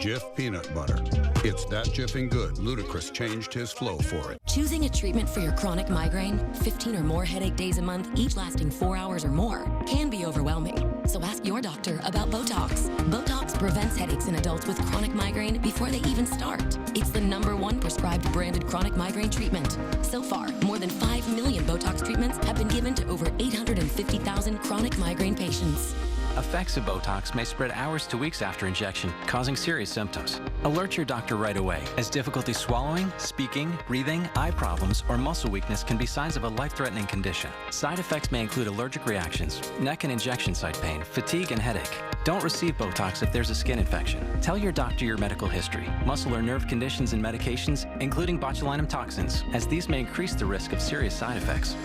Jif peanut butter. It's that Jiffing good. Ludacris changed his flow for it. Choosing a treatment for your chronic migraine, 15 or more headache days a month, each lasting 4 hours or more, can be overwhelming. So ask your doctor about Botox. Botox prevents headaches in adults with chronic migraine before they even start. It's the #1 prescribed branded chronic migraine treatment. So far, more than 5 million Botox treatments have been given to over 850,000 chronic migraine patients. Effects of Botox may spread hours to weeks after injection, causing serious symptoms. Alert your doctor right away, as difficulty swallowing, speaking, breathing, eye problems, or muscle weakness can be signs of a life-threatening condition. Side effects may include allergic reactions, neck and injection site pain, fatigue, and headache. Don't receive Botox if there's a skin infection. Tell your doctor your medical history, muscle or nerve conditions and medications, including botulinum toxins, as these may increase the risk of serious side effects.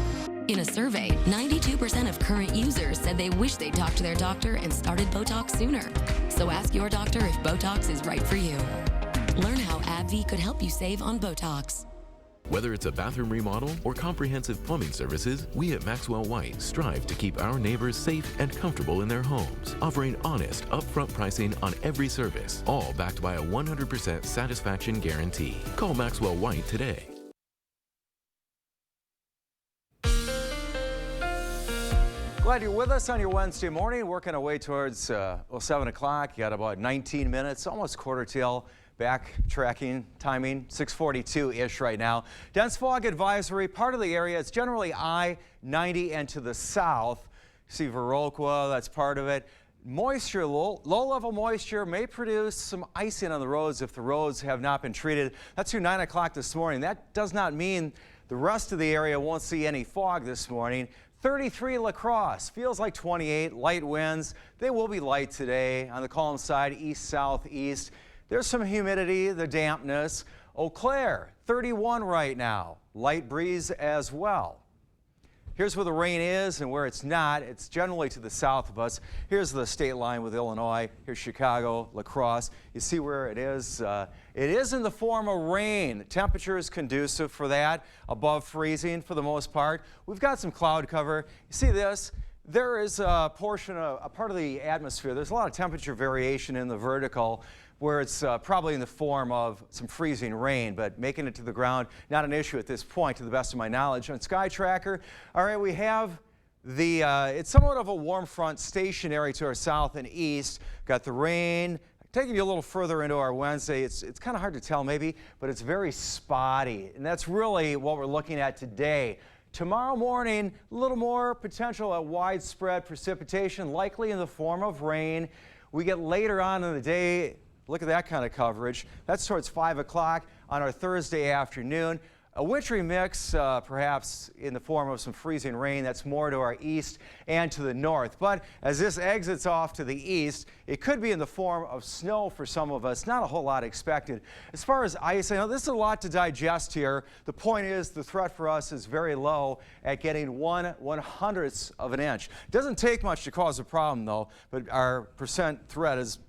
In a survey, 92% of current users said they wish they'd talked to their doctor and started Botox sooner. So ask your doctor if Botox is right for you. Learn how AbbVie could help you save on Botox. Whether it's a bathroom remodel or comprehensive plumbing services, we at Maxwell White strive to keep our neighbors safe and comfortable in their homes, offering honest, upfront pricing on every service, all backed by a 100% satisfaction guarantee. Call Maxwell White today. Glad you're with us on your Wednesday morning, working our way towards 7 o'clock. You got about 19 minutes, almost quarter till. Backtracking timing, 6:42-ish right now. Dense fog advisory, part of the area. It's generally I-90 and to the south. You see Viroqua, that's part of it. Moisture, low-level moisture may produce some icing on the roads if the roads have not been treated. That's through 9 o'clock this morning. That does not mean the rest of the area won't see any fog this morning. 33 La Crosse, feels like 28, light winds. They will be light today on the calm side, east-southeast. There's some humidity, the dampness. Eau Claire, 31 right now, light breeze as well. Here's where the rain is and where it's not. It's generally to the south of us. Here's the state line with Illinois. Here's Chicago, La Crosse. You see where it is? It is in the form of rain. Temperature is conducive for that, above freezing for the most part. We've got some cloud cover. You see this? There is a portion of a part of the atmosphere. There's a lot of temperature variation in the vertical, where it's probably in the form of some freezing rain, but making it to the ground, not an issue at this point, to the best of my knowledge. On Sky Tracker, all right, we have the, it's somewhat of a warm front stationary to our south and east. Got the rain. Taking you a little further into our Wednesday, it's kind of hard to tell maybe, but it's very spotty, and that's really what we're looking at today. Tomorrow morning, a little more potential at widespread precipitation, likely in the form of rain. We get later on in the day, look at that kind of coverage. That's towards 5 o'clock on our Thursday afternoon. A wintry mix, perhaps in the form of some freezing rain. That's more to our east and to the north. But as this exits off to the east, it could be in the form of snow for some of us. Not a whole lot expected. As far as ice, I know this is a lot to digest here. The point is the threat for us is very low at getting 1/100th of an inch. It doesn't take much to cause a problem, though, but our percent threat is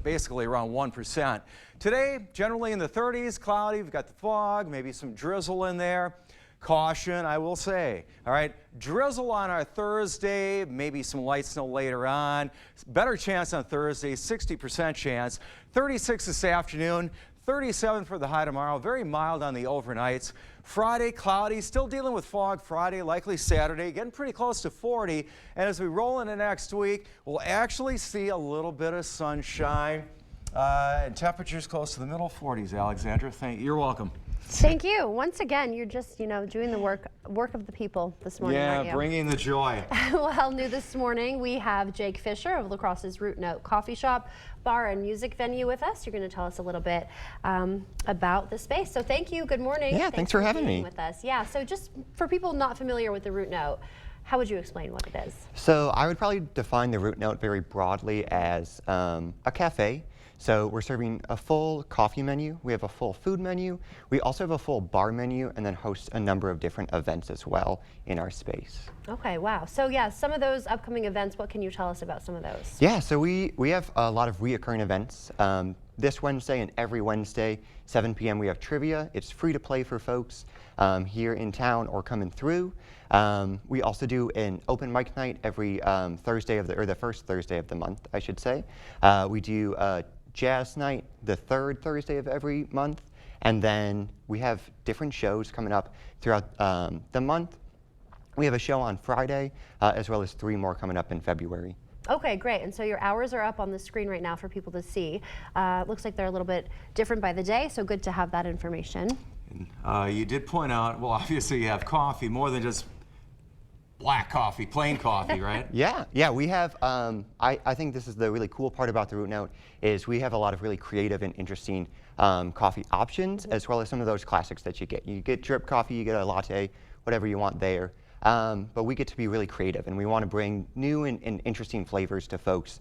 basically around 1%. Today, generally in the 30s, cloudy. We've got the fog, maybe some drizzle in there. Caution, I will say. All right, drizzle on our Thursday, maybe some light snow later on. Better chance on Thursday, 60% chance. 36 this afternoon. 37 for the high tomorrow, very mild on the overnights. Friday, cloudy, still dealing with fog Friday, likely Saturday, getting pretty close to 40. And as we roll into next week, we'll actually see a little bit of sunshine and temperatures close to the middle 40s, Alexandra. You're welcome. Thank you. Once again, you're just, doing the work of the people this morning, aren't you? Bringing the joy. Well, new this morning, we have Jake Fisher of La Crosse's Root Note Coffee Shop, Bar and Music Venue with us. You're going to tell us a little bit about the space. So thank you. Good morning. Yeah, thanks for having me. With us. Yeah, so just for people not familiar with the Root Note, how would you explain what it is? So I would probably define the Root Note very broadly as a cafe. So we're serving a full coffee menu, we have a full food menu, we also have a full bar menu, and then host a number of different events as well in our space. Okay, wow. So yeah, some of those upcoming events, what can you tell us about some of those? Yeah, so we have a lot of reoccurring events. This Wednesday and every Wednesday, 7 p.m. we have trivia. It's free to play for folks here in town or coming through. We also do an open mic night every Thursday or the first Thursday of the month, I should say. We do a jazz night the third Thursday of every month, and then we have different shows coming up throughout the month. We have a show on Friday, as well as 3 more coming up in February. Okay, great. And so your hours are up on the screen right now for people to see. Looks like they're a little bit different by the day, so good to have that information. You did point out, well, obviously you have coffee, more than just black coffee, plain coffee, right? Yeah, we have, I think this is the really cool part about the Root Note, is we have a lot of really creative and interesting coffee options, as well as some of those classics that you get. You get drip coffee, you get a latte, whatever you want there. But we get to be really creative, and we want to bring new and interesting flavors to folks,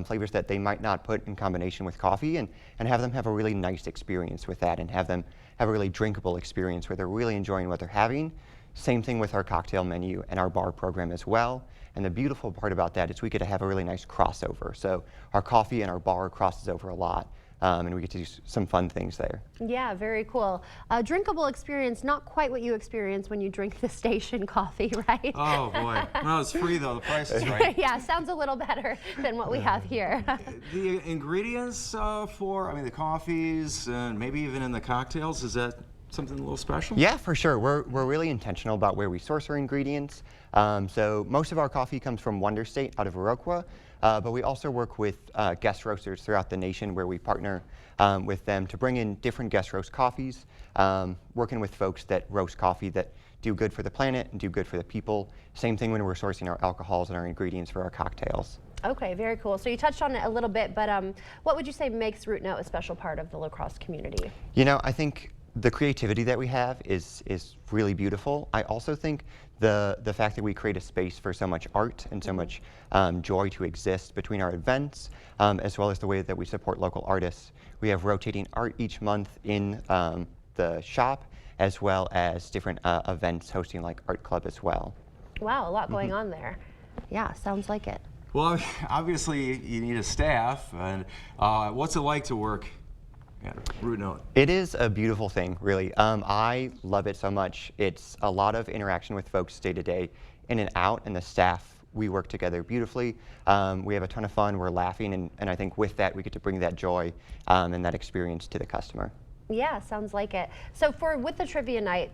flavors that they might not put in combination with coffee, and have them have a really nice experience with that, and have them have a really drinkable experience where they're really enjoying what they're having. Same thing with our cocktail menu and our bar program as well. And the beautiful part about that is we get to have a really nice crossover. So our coffee and our bar crosses over a lot, and we get to do some fun things there. Yeah, very cool. A drinkable experience, not quite what you experience when you drink the station coffee, right? Oh boy, well, it's free though, the price is right. Yeah, sounds a little better than what we have here. The ingredients for, the coffees and maybe even in the cocktails, is that something a little special? Yeah, for sure. We're really intentional about where we source our ingredients. So most of our coffee comes from Wonder State out of Viroqua, but we also work with guest roasters throughout the nation where we partner with them to bring in different guest roast coffees, working with folks that roast coffee that do good for the planet and do good for the people. Same thing when we're sourcing our alcohols and our ingredients for our cocktails. Okay, very cool. So you touched on it a little bit, but what would you say makes Root Note a special part of the La Crosse community? I think the creativity that we have is really beautiful. I also think the fact that we create a space for so much art and so much joy to exist between our events, as well as the way that we support local artists. We have rotating art each month in the shop, as well as different events hosting like Art Club as well. Wow, a lot going on there. Yeah, sounds like it. Well, obviously you need a staff, and what's it like to work at Root Note? It is a beautiful thing, really. I love it so much. It's a lot of interaction with folks day to day, in and out, and the staff, we work together beautifully. We have a ton of fun, we're laughing, and I think with that we get to bring that joy and that experience to the customer. Yeah, sounds like it. So with the trivia night,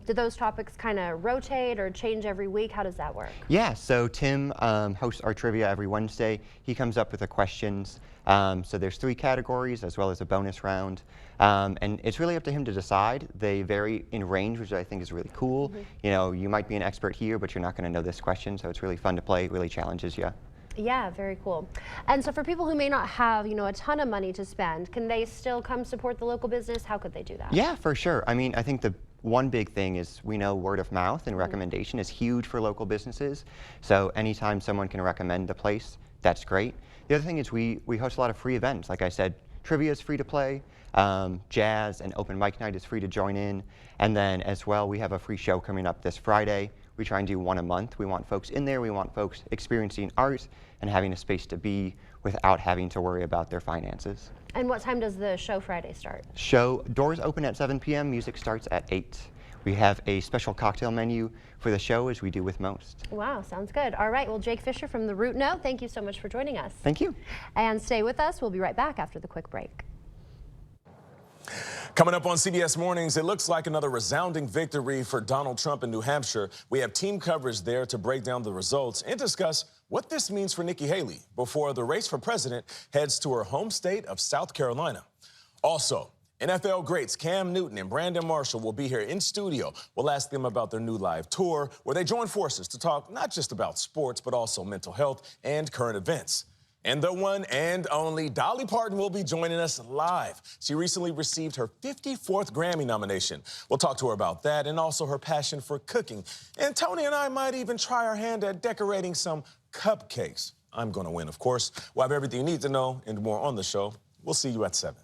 do those topics kind of rotate or change every week? How does that work? Yeah, so Tim hosts our trivia every Wednesday. He comes up with the questions. So there's 3 categories as well as a bonus round. And it's really up to him to decide. They vary in range, which I think is really cool. You might be an expert here, but you're not going to know this question. So it's really fun to play. It really challenges you. Yeah, very cool. And so for people who may not have, a ton of money to spend, can they still come support the local business? How could they do that? Yeah, for sure. I think the one big thing is we know word of mouth and recommendation is huge for local businesses. So anytime someone can recommend the place, that's great. The other thing is we host a lot of free events. Like I said, trivia is free to play. Jazz and open mic night is free to join in. And then as well, we have a free show coming up this Friday. We try and do one a month. We want folks in there. We want folks experiencing art and having a space to be without having to worry about their finances. And what time does the show Friday start? Show doors open at 7 p.m. Music starts at 8. We have a special cocktail menu for the show, as we do with most. Wow, sounds good. All right, well, Jake Fisher from the Root Note, thank you so much for joining us. Thank you. And stay with us. We'll be right back after the quick break. Coming up on CBS Mornings, it looks like another resounding victory for Donald Trump in New Hampshire. We have team coverage there to break down the results and discuss what this means for Nikki Haley before the race for president heads to her home state of South Carolina. Also, NFL greats Cam Newton and Brandon Marshall will be here in studio. We'll ask them about their new live tour, where they join forces to talk not just about sports, but also mental health and current events. And the one and only Dolly Parton will be joining us live. She recently received her 54th Grammy nomination. We'll talk to her about that and also her passion for cooking. And Tony and I might even try our hand at decorating some cupcakes. I'm going to win, of course. We'll have everything you need to know and more on the show. We'll see you at 7.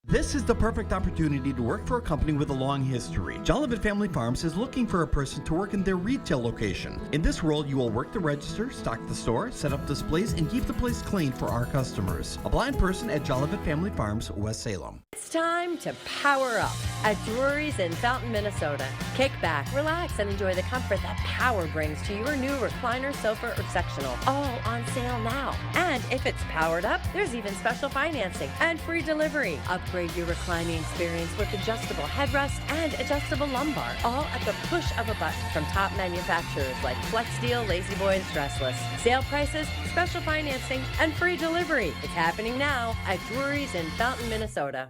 This is the perfect opportunity to work for a company with a long history. Jolivet Family Farms is looking for a person to work in their retail location. In this role, you will work the register, stock the store, set up displays, and keep the place clean for our customers. A blind person at Jolivet Family Farms, West Salem. It's time to power up at Drury's in Fountain, Minnesota. Kick back, relax, and enjoy the comfort that power brings to your new recliner, sofa, or sectional. All on sale now. And if it's powered up, there's even special financing and free delivery. Upgrade your reclining experience with adjustable headrest and adjustable lumbar, all at the push of a button from top manufacturers like FlexSteel, La-Z-Boy, and Stressless. Sale prices, special financing, and free delivery. It's happening now at Drury's in Fountain, Minnesota.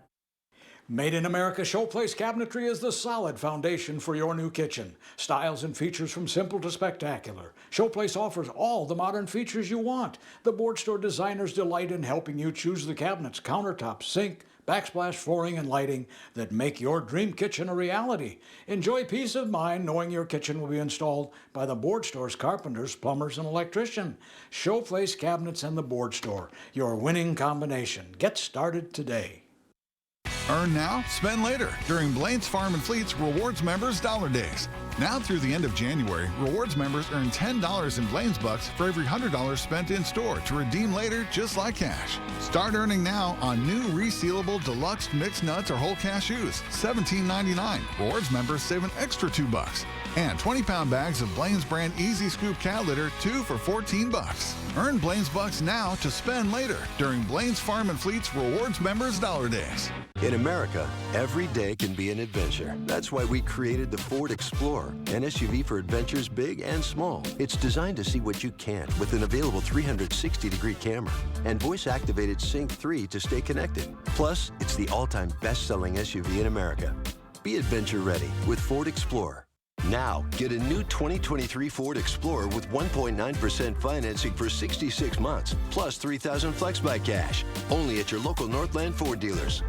Made in America Showplace Cabinetry is the solid foundation for your new kitchen. Styles and features from simple to spectacular. Showplace offers all the modern features you want. The board store designers delight in helping you choose the cabinets, countertops, sink, backsplash flooring, and lighting that make your dream kitchen a reality. Enjoy peace of mind knowing your kitchen will be installed by the board store's carpenters, plumbers, and electrician. Showplace Cabinets and the Board Store, your winning combination. Get started today. Earn now, spend later during Blaine's Farm and Fleet's Rewards Members Dollar Days. Now through the end of January, Rewards members earn $10 in Blaine's Bucks for every $100 spent in store to redeem later just like cash. Start earning now on new resealable deluxe mixed nuts or whole cashews, $17.99. Rewards members save an extra $2. And 20-pound bags of Blaine's brand Easy Scoop cat litter, 2 for $14. Earn Blaine's Bucks now to spend later during Blaine's Farm and Fleet's Rewards Members Dollar Days. In America, every day can be an adventure. That's why we created the Ford Explorer, an SUV for adventures big and small. It's designed to see what you can't with an available 360-degree camera and voice-activated Sync 3 to stay connected. Plus, it's the all-time best-selling SUV in America. Be adventure ready with Ford Explorer. Now, get a new 2023 Ford Explorer with 1.9% financing for 66 months, plus $3,000 FlexBuy cash. Only at your local Northland Ford dealers.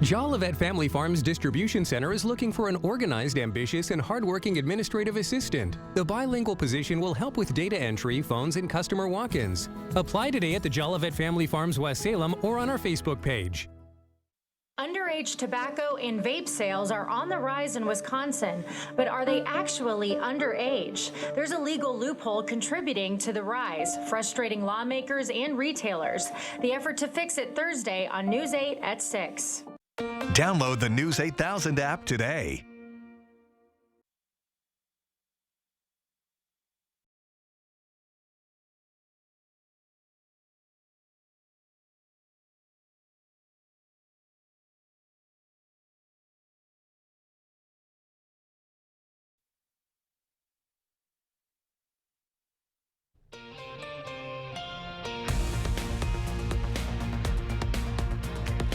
Jolivet Family Farms Distribution Center is looking for an organized, ambitious, and hardworking administrative assistant. The bilingual position will help with data entry, phones, and customer walk-ins. Apply today at the Jolivet Family Farms West Salem or on our Facebook page. Underage tobacco and vape sales are on the rise in Wisconsin, but are they actually underage? There's a legal loophole contributing to the rise, frustrating lawmakers and retailers. The effort to fix it Thursday on News 8 at 6. Download the News 8000 app today.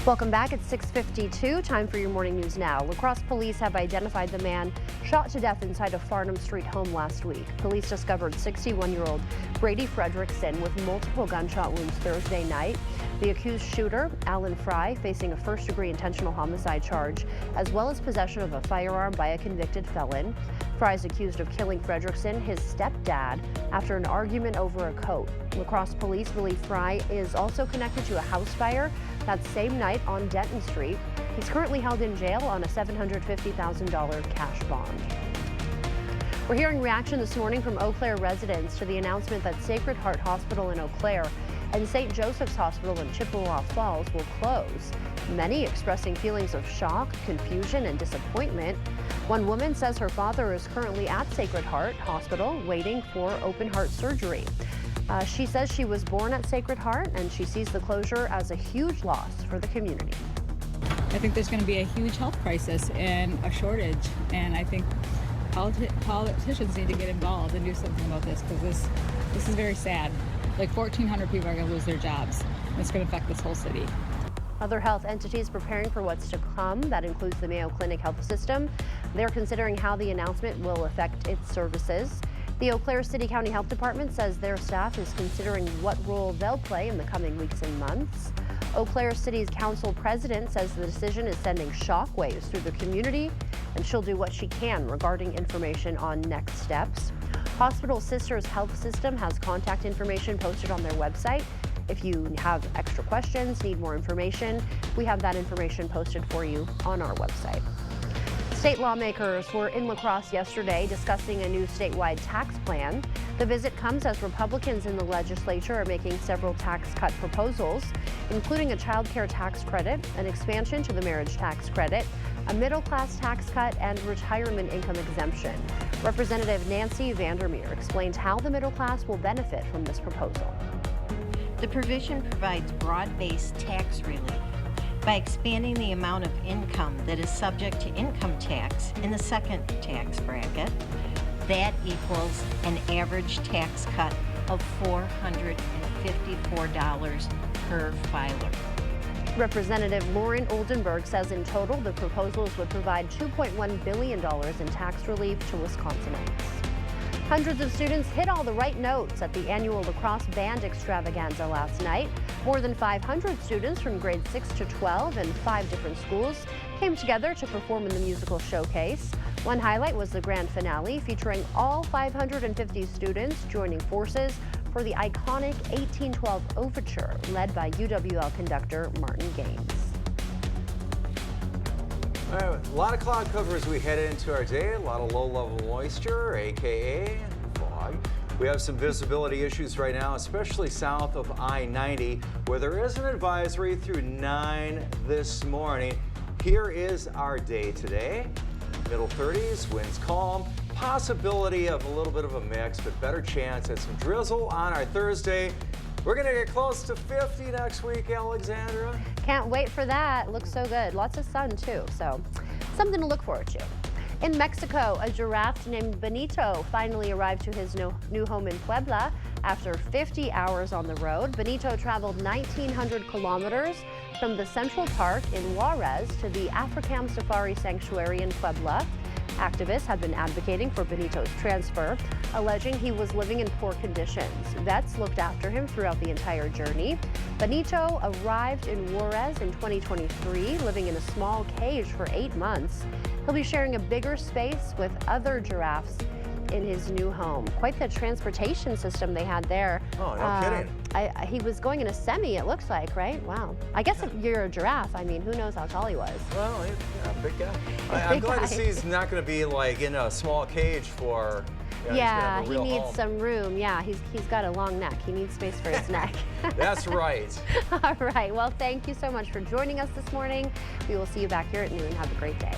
Welcome back. It's 6:52. Time for your morning news now. La Crosse police have identified the man shot to death inside a Farnham Street home last week. Police discovered 61-year-old Brady Frederickson with multiple gunshot wounds Thursday night. The accused shooter, Alan Fry, facing a first-degree intentional homicide charge, as well as possession of a firearm by a convicted felon. Fry is accused of killing Frederickson, his stepdad, after an argument over a coat. La Crosse police believe Fry is also connected to a house fire that same night on Denton Street. He's currently held in jail on a $750,000 cash bond. We're hearing reaction this morning from Eau Claire residents to the announcement that Sacred Heart Hospital in Eau Claire and St. Joseph's Hospital in Chippewa Falls will close. Many expressing feelings of shock, confusion, and disappointment. One woman says her father is currently at Sacred Heart Hospital waiting for open heart surgery. She says she was born at Sacred Heart and she sees the closure as a huge loss for the community. I think there's going to be a huge health crisis and a shortage, and I think politicians need to get involved and do something about this, because this is very sad. Like 1,400 people are going to lose their jobs. It's going to affect this whole city. Other health entities preparing for what's to come. That includes the Mayo Clinic Health System. They're considering how the announcement will affect its services. The Eau Claire City County Health Department says their staff is considering what role they'll play in the coming weeks and months. Eau Claire City's council president says the decision is sending shockwaves through the community, and she'll do what she can regarding information on next steps. Hospital Sisters Health System has contact information posted on their website. If you have extra questions, need more information, we have that information posted for you on our website. State lawmakers were in La Crosse yesterday discussing a new statewide tax plan. The visit comes as Republicans in the legislature are making several tax cut proposals, including a child care tax credit, an expansion to the marriage tax credit, a middle-class tax cut, and retirement income exemption. Representative Nancy Vandermeer explains how the middle class will benefit from this proposal. The provision provides broad-based tax relief by expanding the amount of income that is subject to income tax in the second tax bracket. That equals an average tax cut of $454 per filer. Representative Lauren Oldenburg says in total the proposals would provide $2.1 billion in tax relief to Wisconsinites. Hundreds of students hit all the right notes at the annual La Crosse Band Extravaganza last night. More than 500 students from grades 6 to 12 in 5 different schools came together to perform in the musical showcase. One highlight was the grand finale featuring all 550 students joining forces for the iconic 1812 Overture led by UWL conductor Martin Gaines. All right, a lot of cloud cover as we head into our day, a lot of low-level moisture, aka fog. We have some visibility issues right now, especially south of I-90, where there is an advisory through 9 this morning. Here is our day today. Middle 30s, winds calm, possibility of a little bit of a mix, but better chance at some drizzle on our Thursday. We're going to get close to 50 next week, Alexandra. Can't wait for that. Looks so good. Lots of sun, too. So something to look forward to. In Mexico, a giraffe named Benito finally arrived to his new home in Puebla after 50 hours on the road. Benito traveled 1,900 kilometers from the Central Park in Juarez to the Africam Safari Sanctuary in Puebla. Activists have been advocating for Benito's transfer, alleging he was living in poor conditions. Vets looked after him throughout the entire journey. Benito arrived in Juarez in 2023, living in a small cage for 8 months. He'll be sharing a bigger space with other giraffes in his new home. Quite the transportation system they had there. Oh, no kidding. He was going in a semi, it looks like, right? Wow. I guess if you're a giraffe, I mean, who knows how tall he was. Well, yeah, big guy. I'm glad to see he's not going to be like in a small cage for. Yeah, he needs home. some room. Yeah, he's got a long neck. He needs space for his neck. That's right. All right. Well, thank you so much for joining us this morning. We will see you back here at noon. Have a great day.